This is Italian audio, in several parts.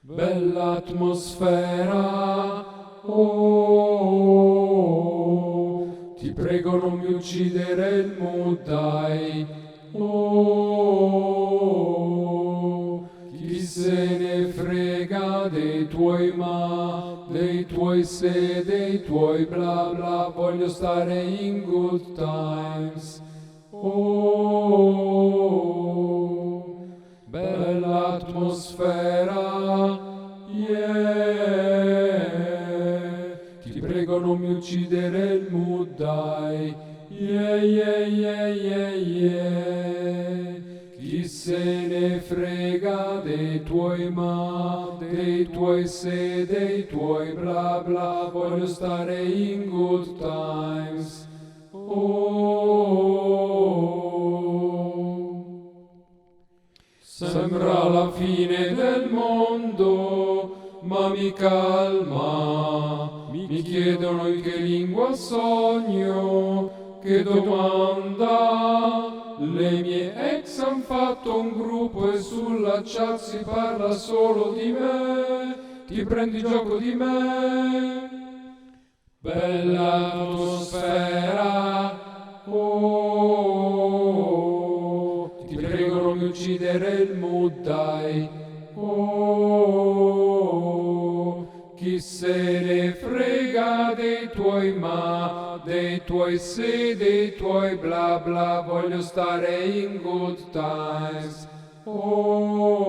bella atmosfera, oh, ti prego non mi uccidere il mood, dai, oh, chi se ne frega dei tuoi ma, dei tuoi se, dei tuoi bla bla, voglio stare in good times, oh, bella atmosfera, yeah, ti prego non mi uccidere il mood, dai, yeah, yeah, yeah, yeah, yeah, chi se ne frega dei tuoi ma, dei tuoi se, dei tuoi bla bla, voglio stare in good times, oh. Sembra la fine del mondo, ma mi calma. Mi chiedono in che lingua sogno, che domanda. Le mie ex han fatto un gruppo e sulla chat si parla solo di me. Ti prendi gioco di me? Bella atmosfera, oh, ti prego non mi uccidere il mood, dai, oh, chi se ne frega dei tuoi ma, dei tuoi se, dei tuoi bla bla, voglio stare in good times, oh,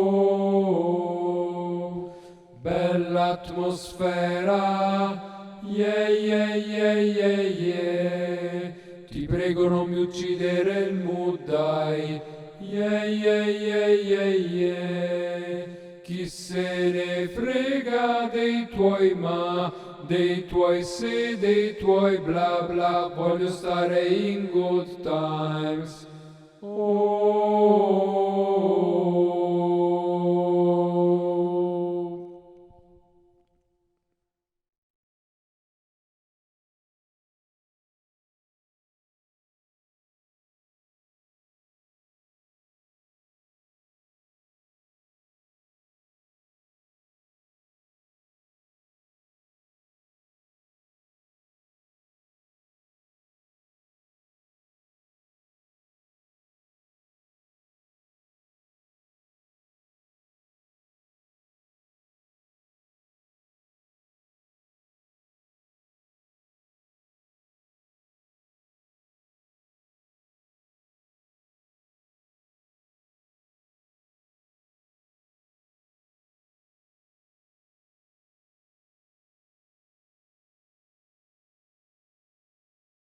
bella atmosfera, yeah, yeah, yeah, yeah, yeah. Ti prego non mi uccidere il mood, dai. Yeah, yeah, yeah, yeah, yeah. Chi se ne frega dei tuoi ma, dei tuoi se, dei tuoi bla bla, voglio stare in good times. Oh.